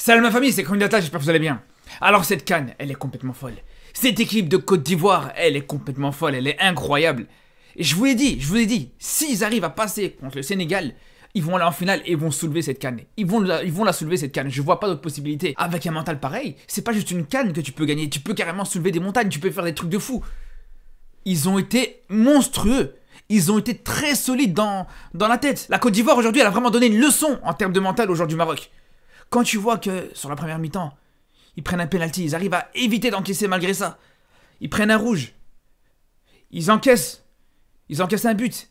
Salut ma famille, c'est Kondata, j'espère que vous allez bien. Alors cette CAN, elle est complètement folle. Cette équipe de Côte d'Ivoire, elle est complètement folle, elle est incroyable. Et je vous l'ai dit, s'ils arrivent à passer contre le Sénégal, ils vont aller en finale et ils vont soulever cette CAN. Ils vont la soulever cette CAN, je vois pas d'autre possibilité. Avec un mental pareil, c'est pas juste une CAN que tu peux gagner, tu peux carrément soulever des montagnes, tu peux faire des trucs de fou. Ils ont été monstrueux. Ils ont été très solides dans la tête. La Côte d'Ivoire aujourd'hui, elle a vraiment donné une leçon en termes de mental aux joueurs du Maroc. Quand tu vois que sur la première mi-temps, ils prennent un penalty, ils arrivent à éviter d'encaisser malgré ça. Ils prennent un rouge. Ils encaissent un but.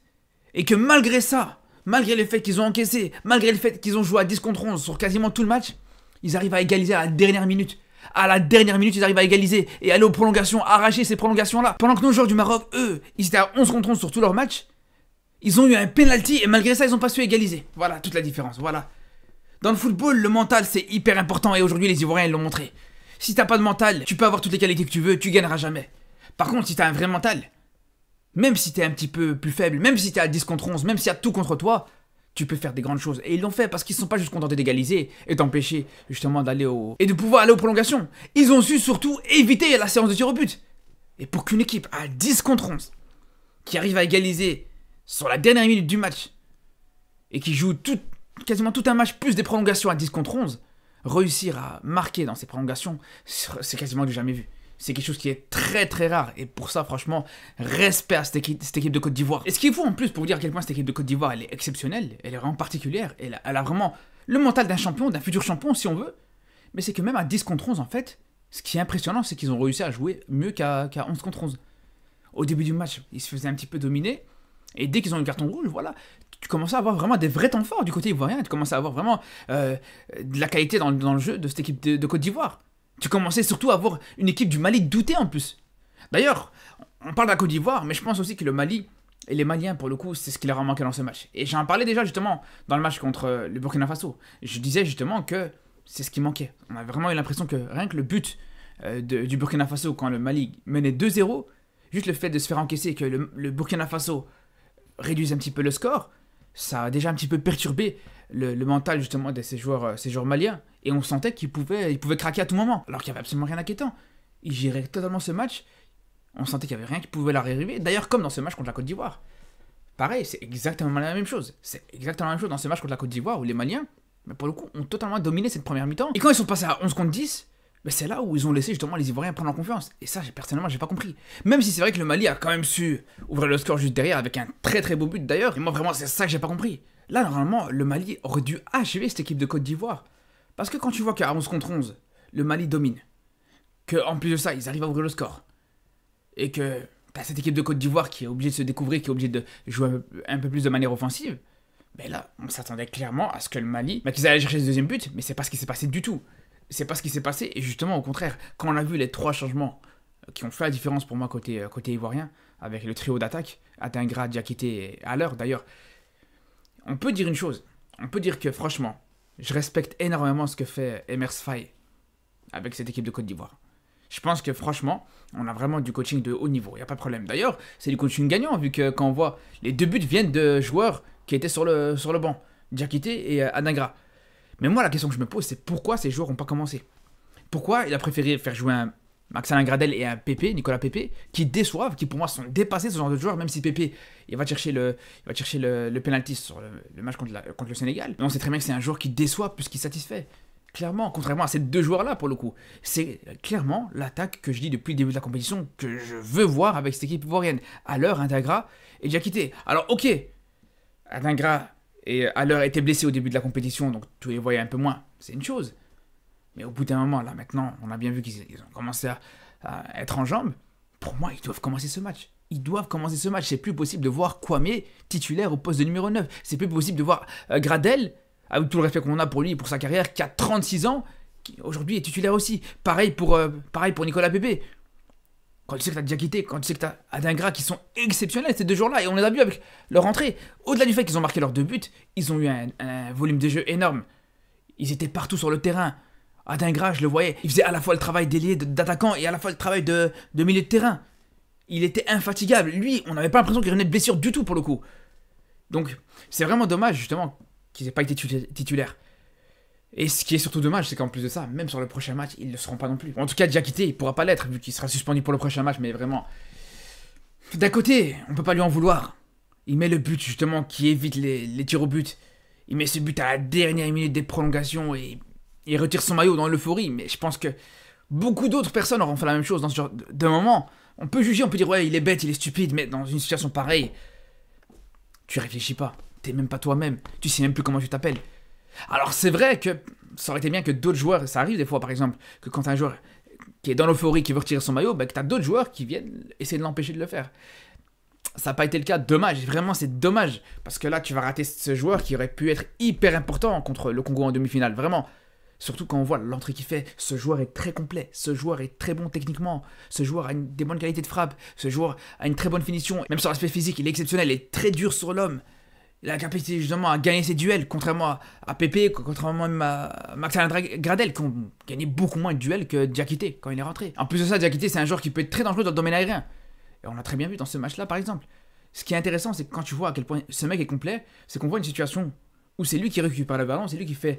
Et que malgré ça, malgré le fait qu'ils ont encaissé, malgré le fait qu'ils ont joué à 10 contre 11 sur quasiment tout le match, ils arrivent à égaliser à la dernière minute. À la dernière minute, ils arrivent à égaliser et aller aux prolongations, arracher ces prolongations-là. Pendant que nos joueurs du Maroc, eux, ils étaient à 11 contre 11 sur tout leur match, ils ont eu un penalty et malgré ça, ils n'ont pas su égaliser. Voilà toute la différence, voilà. Dans le football, le mental, c'est hyper important et aujourd'hui, les Ivoiriens, ils l'ont montré. Si t'as pas de mental, tu peux avoir toutes les qualités que tu veux, tu gagneras jamais. Par contre, si t'as un vrai mental, même si t'es un petit peu plus faible, même si t'es à 10 contre 11, même s'il y a tout contre toi, tu peux faire des grandes choses. Et ils l'ont fait parce qu'ils ne sont pas juste contentés d'égaliser et d'empêcher justement d'aller et de pouvoir aller aux prolongations. Ils ont su surtout éviter la séance de tir au but. Et pour qu'une équipe à 10 contre 11, qui arrive à égaliser sur la dernière minute du match, et qui joue quasiment tout un match plus des prolongations à 10 contre 11, réussir à marquer dans ces prolongations, c'est quasiment du jamais vu. C'est quelque chose qui est très très rare et pour ça franchement respect à cette équipe de Côte d'Ivoire. Et ce qu'il faut en plus pour vous dire à quel point cette équipe de Côte d'Ivoire elle est exceptionnelle, elle est vraiment particulière, elle a vraiment le mental d'un champion, d'un futur champion si on veut, mais c'est que même à 10 contre 11 en fait, ce qui est impressionnant c'est qu'ils ont réussi à jouer mieux qu'à 11 contre 11. Au début du match, ils se faisaient un petit peu dominer et dès qu'ils ont eu le carton rouge, voilà, tu commençais à avoir vraiment des vrais temps forts du côté ivoirien, tu commençais à avoir vraiment de la qualité dans le jeu de cette équipe de Côte d'Ivoire. Tu commençais surtout à avoir une équipe du Mali doutée en plus. D'ailleurs, on parle de la Côte d'Ivoire, mais je pense aussi que le Mali et les Maliens, pour le coup, c'est ce qui leur a manqué dans ce match. Et j'en parlais déjà justement dans le match contre le Burkina Faso. Je disais justement que c'est ce qui manquait. On a vraiment eu l'impression que rien que le but du Burkina Faso quand le Mali menait 2-0, juste le fait de se faire encaisser et que le Burkina Faso réduise un petit peu le score, ça a déjà un petit peu perturbé le mental justement de ces joueurs maliens. Et on sentait qu'ils pouvaient craquer à tout moment. Alors qu'il n'y avait absolument rien d'inquiétant. Ils géraient totalement ce match. On sentait qu'il n'y avait rien qui pouvait leur arriver. D'ailleurs, comme dans ce match contre la Côte d'Ivoire. Pareil, c'est exactement la même chose. C'est exactement la même chose dans ce match contre la Côte d'Ivoire où les Maliens, mais pour le coup, ont totalement dominé cette première mi-temps. Et quand ils sont passés à 11 contre 10, ben c'est là où ils ont laissé justement les Ivoiriens prendre en confiance. Et ça, personnellement, j'ai pas compris. Même si c'est vrai que le Mali a quand même su ouvrir le score juste derrière avec un très très beau but d'ailleurs. Et moi, vraiment, c'est ça que j'ai pas compris. Là, normalement, le Mali aurait dû achever cette équipe de Côte d'Ivoire. Parce que quand tu vois qu'à 11 contre 11, le Mali domine, qu'en plus de ça, ils arrivent à ouvrir le score, et que t'as cette équipe de Côte d'Ivoire qui est obligée de se découvrir, qui est obligée de jouer un peu plus de manière offensive, ben là, on s'attendait clairement à ce que le Mali, qu'ils allaient chercher ce deuxième but, mais c'est pas ce qui s'est passé du tout. C'est pas ce qui s'est passé, et justement, au contraire, quand on a vu les 3 changements qui ont fait la différence pour moi côté ivoirien, avec le trio d'attaque, Adingra, Diakité et Haller, d'ailleurs, on peut dire une chose, on peut dire que franchement, je respecte énormément ce que fait Emers Faye avec cette équipe de Côte d'Ivoire. Je pense que franchement, on a vraiment du coaching de haut niveau, il n'y a pas de problème. D'ailleurs, c'est du coaching gagnant, vu que quand on voit, les 2 buts viennent de joueurs qui étaient sur le banc, Diakité et Adingra. Mais moi, la question que je me pose, c'est pourquoi ces joueurs n'ont pas commencé? Pourquoi il a préféré faire jouer un Max-Alain Gradel et un Pépé, Nicolas Pépé, qui déçoivent, qui pour moi sont dépassés, ce genre de joueurs, même si Pépé, il va chercher le penalty sur le match contre le Sénégal. Mais on sait très bien que c'est un joueur qui déçoit plus qu'il satisfait. Clairement, contrairement à ces 2 joueurs-là, pour le coup. C'est clairement l'attaque que je dis depuis le début de la compétition que je veux voir avec cette équipe ivoirienne. Haller, Adingra et Diakité. Alors, ok, Adingra et Haller étaient blessés au début de la compétition, donc tu les voyais un peu moins. C'est une chose. Mais au bout d'un moment, là, maintenant, on a bien vu qu'ils ont commencé à être en jambes. Pour moi, ils doivent commencer ce match. Ils doivent commencer ce match. C'est plus possible de voir Kwame titulaire au poste de numéro 9. C'est plus possible de voir Gradel, avec tout le respect qu'on a pour lui et pour sa carrière, qui a 36 ans, qui aujourd'hui est titulaire aussi. Pareil pour Nicolas Pépé. Quand tu sais que tu as Diakité, quand tu sais que tu as Adingra, qui sont exceptionnels ces 2 jours-là, et on les a vus avec leur entrée. Au-delà du fait qu'ils ont marqué leurs 2 buts, ils ont eu un volume de jeu énorme. Ils étaient partout sur le terrain. Adingra, je le voyais, il faisait à la fois le travail d'ailier, d'attaquant et à la fois le travail de milieu de terrain. Il était infatigable. Lui, on n'avait pas l'impression qu'il revenait de blessure du tout pour le coup. Donc, c'est vraiment dommage justement qu'ils n'aient pas été titulaires. Et ce qui est surtout dommage, c'est qu'en plus de ça, même sur le prochain match, ils ne le seront pas non plus. En tout cas, Diakité, il pourra pas l'être, vu qu'il sera suspendu pour le prochain match, mais vraiment... D'un côté, on peut pas lui en vouloir. Il met le but, justement, qui évite les tirs au but. Il met ce but à la dernière minute des prolongations et il retire son maillot dans l'euphorie. Mais je pense que beaucoup d'autres personnes auront fait la même chose dans ce genre de moment. On peut juger, on peut dire, ouais, il est bête, il est stupide, mais dans une situation pareille, tu réfléchis pas. T'es même pas toi-même. Tu sais même plus comment tu t'appelles. Alors c'est vrai que ça aurait été bien que d'autres joueurs, ça arrive des fois par exemple, que quand un joueur qui est dans l'euphorie, qui veut retirer son maillot, bah, que t'as d'autres joueurs qui viennent essayer de l'empêcher de le faire. Ça n'a pas été le cas, dommage, vraiment c'est dommage, parce que là tu vas rater ce joueur qui aurait pu être hyper important contre le Congo en demi-finale, vraiment. Surtout quand on voit l'entrée qu'il fait, ce joueur est très complet, ce joueur est très bon techniquement, ce joueur a des bonnes qualités de frappe, ce joueur a une très bonne finition, même sur l'aspect physique, il est exceptionnel, il est très dur sur l'homme. Il a la capacité justement à gagner ses duels, contrairement à Pépé, contrairement même à Maxime Gradel, qui ont gagné beaucoup moins de duels que Diakité quand il est rentré. En plus de ça, Diakité, c'est un joueur qui peut être très dangereux dans le domaine aérien. Et on l'a très bien vu dans ce match-là, par exemple. Ce qui est intéressant, c'est que quand tu vois à quel point ce mec est complet, c'est qu'on voit une situation où c'est lui qui récupère le ballon, c'est lui qui fait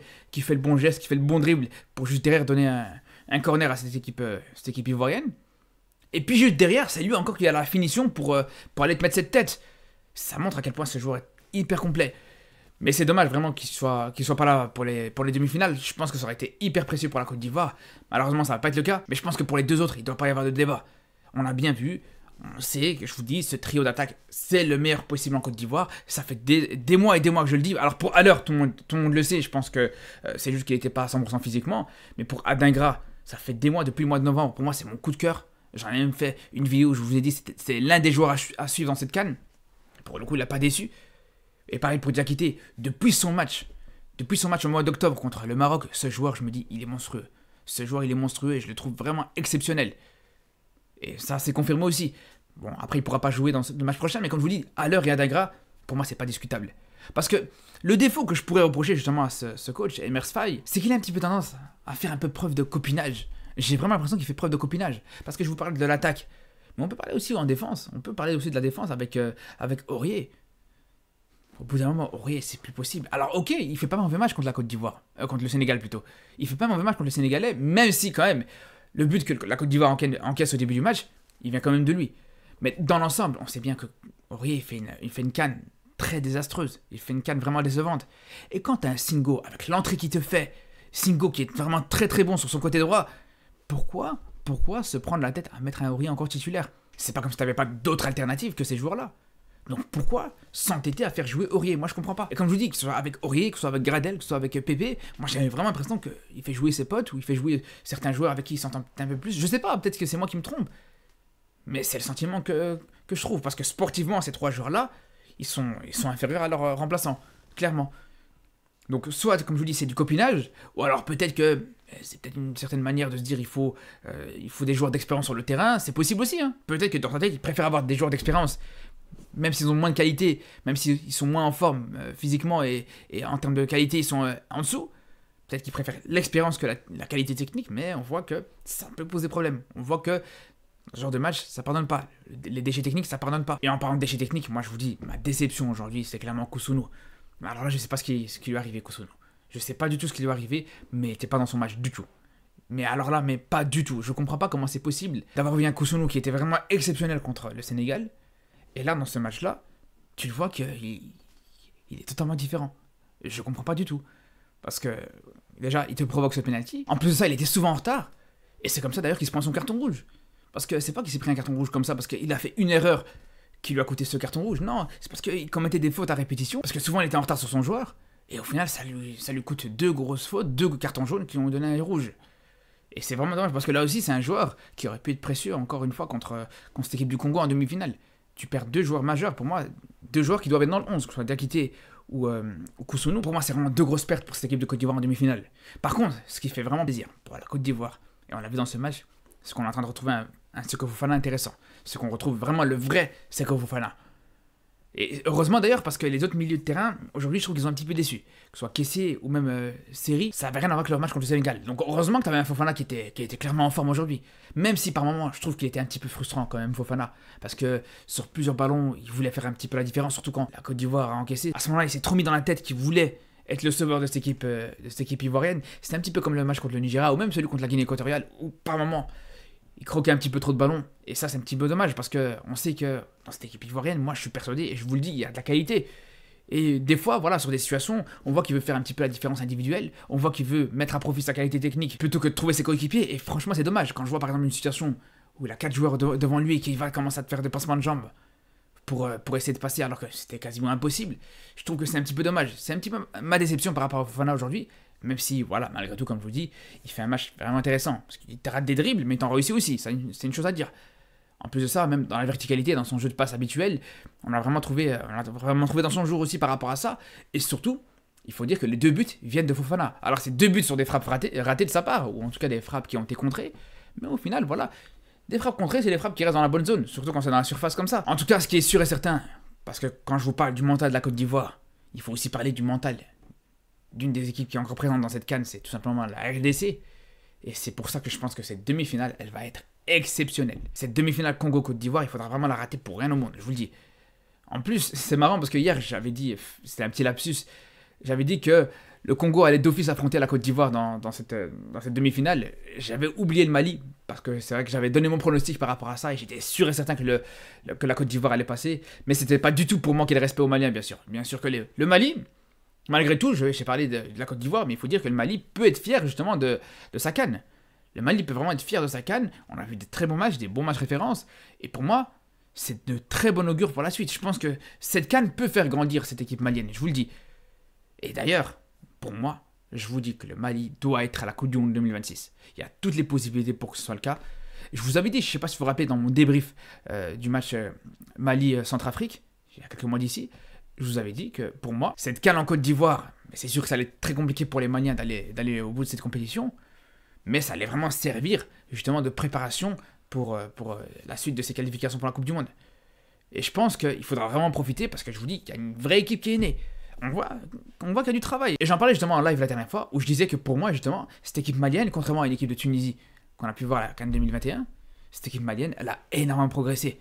le bon geste, qui fait le bon dribble pour juste derrière donner un corner à cette équipe ivoirienne. Et puis juste derrière, c'est lui encore qui a la finition pour aller te mettre cette tête. Ça montre à quel point ce joueur est hyper complet. Mais c'est dommage vraiment qu'il soit pas là pour les demi-finales. Je pense que ça aurait été hyper précieux pour la Côte d'Ivoire. Malheureusement, ça va pas être le cas. Mais je pense que pour les deux autres, il ne doit pas y avoir de débat. On a bien vu, on sait que je vous dis, ce trio d'attaque, c'est le meilleur possible en Côte d'Ivoire. Ça fait des mois et des mois que je le dis. Alors à l'heure, tout le monde le sait. Je pense que c'est juste qu'il n'était pas à 100% physiquement. Mais pour Adingra, ça fait des mois, depuis le mois de novembre. Pour moi, c'est mon coup de cœur. J'en ai même fait une vidéo où je vous ai dit c'est l'un des joueurs à suivre dans cette CAN. Pour le coup, il n'a pas déçu. Et pareil pour Diakité, depuis son match au mois d'octobre contre le Maroc, ce joueur, je me dis, il est monstrueux. Ce joueur, il est monstrueux et je le trouve vraiment exceptionnel. Et ça, c'est confirmé aussi. Bon, après, il pourra pas jouer dans le match prochain, mais comme je vous dis, à l'heure et à Dagra, pour moi, c'est pas discutable. Parce que le défaut que je pourrais reprocher justement à ce coach, Emers Faye, c'est qu'il a un petit peu tendance à faire un peu preuve de copinage. J'ai vraiment l'impression qu'il fait preuve de copinage. Parce que je vous parle de l'attaque. Mais on peut parler aussi en défense. On peut parler aussi de la défense avec Aurier. Au bout d'un moment, Aurier, c'est plus possible. Alors, ok, il fait pas un mauvais match contre la Côte d'Ivoire. Contre le Sénégal, plutôt. Il fait pas un mauvais match contre le Sénégalais, même si, quand même, le but que la Côte d'Ivoire encaisse au début du match, il vient quand même de lui. Mais dans l'ensemble, on sait bien que Aurier, il fait une CAN très désastreuse. Il fait une CAN vraiment décevante. Et quand t'as un Singo, avec l'entrée qu'il te fait, Singo qui est vraiment très très bon sur son côté droit, pourquoi se prendre la tête à mettre un Aurier encore titulaire? C'est pas comme si t'avais pas d'autres alternatives que ces joueurs-là. Donc pourquoi s'entêter à faire jouer Aurier? Moi je comprends pas. Et comme je vous dis, que ce soit avec Aurier, que ce soit avec Gradel, que ce soit avec Pépé, moi j'avais vraiment l'impression qu'il fait jouer ses potes ou il fait jouer certains joueurs avec qui il s'entend un peu plus. Je sais pas, peut-être que c'est moi qui me trompe. Mais c'est le sentiment que je trouve. Parce que sportivement, ces trois joueurs-là, ils sont inférieurs à leurs remplaçants. Clairement. Donc soit, comme je vous dis, c'est du copinage, ou alors peut-être que c'est peut-être une certaine manière de se dire il faut des joueurs d'expérience sur le terrain. C'est possible aussi. Hein. Peut-être que dans sa tête, il préfère avoir des joueurs d'expérience. Même s'ils ont moins de qualité, même s'ils sont moins en forme physiquement et en termes de qualité, ils sont en dessous. Peut-être qu'ils préfèrent l'expérience que la qualité technique, mais on voit que ça peut poser problème. On voit que ce genre de match, ça pardonne pas. Les déchets techniques, ça pardonne pas. Et en parlant de déchets techniques, moi je vous dis, ma déception aujourd'hui, c'est clairement Kousounou. Alors là, je sais pas ce qui lui est arrivé, Kousounou. Je sais pas du tout ce qui lui est arrivé, mais il était pas dans son match du tout. Mais alors là, mais pas du tout. Je comprends pas comment c'est possible d'avoir vu un Kousounou qui était vraiment exceptionnel contre le Sénégal. Et là, dans ce match-là, tu le vois qu'il est totalement différent. Je comprends pas du tout. Parce que, déjà, il te provoque ce penalty. En plus de ça, il était souvent en retard. Et c'est comme ça, d'ailleurs, qu'il se prend son carton rouge. Parce que c'est pas qu'il s'est pris un carton rouge comme ça, parce qu'il a fait une erreur qui lui a coûté ce carton rouge. Non, c'est parce qu'il commettait des fautes à répétition. Parce que souvent, il était en retard sur son joueur. Et au final, ça lui coûte 2 grosses fautes, 2 cartons jaunes qui lui ont donné un rouge. Et c'est vraiment dommage, parce que là aussi, c'est un joueur qui aurait pu être précieux, encore une fois, contre cette équipe du Congo en demi-finale. Tu perds 2 joueurs majeurs, pour moi, 2 joueurs qui doivent être dans le 11, que ce soit Diakité ou Kousounou. Pour moi, c'est vraiment 2 grosses pertes pour cette équipe de Côte d'Ivoire en demi-finale. Par contre, ce qui fait vraiment plaisir pour la Côte d'Ivoire, et on l'a vu dans ce match, c'est qu'on est en train de retrouver un Seko Fofana intéressant. C'est qu'on retrouve vraiment le vrai Seko Fofana. Et heureusement d'ailleurs, parce que les autres milieux de terrain, aujourd'hui, je trouve qu'ils ont un petit peu déçus. Que ce soit Kessé ou même Seri, ça n'avait rien à voir avec leur match contre le Sénégal. Donc heureusement que tu avais un Fofana qui était clairement en forme aujourd'hui. Même si par moments, je trouve qu'il était un petit peu frustrant quand même, Fofana. Parce que sur plusieurs ballons, il voulait faire un petit peu la différence, surtout quand la Côte d'Ivoire a encaissé. À ce moment-là, il s'est trop mis dans la tête qu'il voulait être le sauveur de cette équipe ivoirienne. C'était un petit peu comme le match contre le Nigeria ou même celui contre la Guinée équatoriale où par moment il croquait un petit peu trop de ballons. Et ça c'est un petit peu dommage parce que on sait que dans cette équipe ivoirienne, moi je suis persuadé et je vous le dis, il y a de la qualité. Et des fois, voilà, sur des situations, on voit qu'il veut faire un petit peu la différence individuelle, on voit qu'il veut mettre à profit sa qualité technique plutôt que de trouver ses coéquipiers, et franchement c'est dommage. Quand je vois par exemple une situation où il a 4 joueurs devant lui et qu'il va commencer à te faire des passements de jambes pour essayer de passer alors que c'était quasiment impossible, je trouve que c'est un petit peu dommage. C'est un petit peu ma déception par rapport à Fofana aujourd'hui, même si, voilà, malgré tout, comme je vous dis, il fait un match vraiment intéressant. Parce qu'il te rate des dribbles, mais il t'en réussit aussi, c'est une chose à dire. En plus de ça, même dans la verticalité, dans son jeu de passe habituel, on a vraiment trouvé dans son jour aussi par rapport à ça. Et surtout, il faut dire que les 2 buts viennent de Fofana. Alors c'est 2 buts sur des frappes ratées de sa part, ou en tout cas des frappes qui ont été contrées. Mais au final, voilà, des frappes contrées, c'est des frappes qui restent dans la bonne zone, surtout quand c'est dans la surface comme ça. En tout cas, ce qui est sûr et certain, parce que quand je vous parle du mental de la Côte d'Ivoire, il faut aussi parler du mental d'une des équipes qui est encore présente dans cette CAN, c'est tout simplement la RDC. Et c'est pour ça que je pense que cette demi-finale, elle va être exceptionnelle. Cette demi-finale Congo-Côte d'Ivoire, il faudra vraiment la rater pour rien au monde, je vous le dis. En plus, c'est marrant parce que hier, j'avais dit, c'était un petit lapsus, j'avais dit que le Congo allait d'office affronter la Côte d'Ivoire dans cette demi-finale. J'avais oublié le Mali, parce que c'est vrai que j'avais donné mon pronostic par rapport à ça, et j'étais sûr et certain que la Côte d'Ivoire allait passer, mais c'était pas du tout pour manquer de respect aux Maliens, bien sûr. Bien sûr que le Mali, malgré tout, j'ai parlé de la Côte d'Ivoire, mais il faut dire que le Mali peut être fier justement de sa CAN. Le Mali peut vraiment être fier de sa CAN. On a vu des très bons matchs, des bons matchs références. Et pour moi, c'est de très bon augure pour la suite. Je pense que cette CAN peut faire grandir cette équipe malienne, je vous le dis. Et d'ailleurs, pour moi, je vous dis que le Mali doit être à la Coupe du Monde 2026. Il y a toutes les possibilités pour que ce soit le cas. Je vous avais dit, je ne sais pas si vous vous rappelez, dans mon débrief du match Mali-Centrafrique, il y a quelques mois d'ici, je vous avais dit que pour moi, cette CAN en Côte d'Ivoire, c'est sûr que ça allait être très compliqué pour les Maliens d'aller au bout de cette compétition, mais ça allait vraiment servir justement de préparation pour la suite de ces qualifications pour la Coupe du Monde. Et je pense qu'il faudra vraiment en profiter parce que je vous dis qu'il y a une vraie équipe qui est née. On voit qu'il y a du travail. Et j'en parlais justement en live la dernière fois où je disais que pour moi justement, cette équipe malienne, contrairement à une équipe de Tunisie qu'on a pu voir à la CAN 2021, cette équipe malienne, elle a énormément progressé.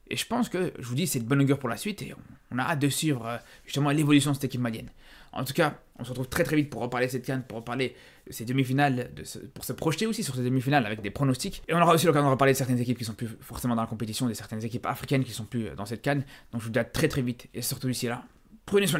Et je pense que, je vous dis, c'est de bonne augure pour la suite et on a hâte de suivre justement l'évolution de cette équipe malienne. En tout cas, on se retrouve très très vite pour reparler de cette CAN, pour reparler de ces demi-finales, pour se projeter aussi sur ces demi-finales avec des pronostics. Et on aura aussi l'occasion de reparler de certaines équipes qui sont plus forcément dans la compétition, de certaines équipes africaines qui sont plus dans cette CAN. Donc je vous dis à très très vite et surtout d'ici là, prenez soin de vous.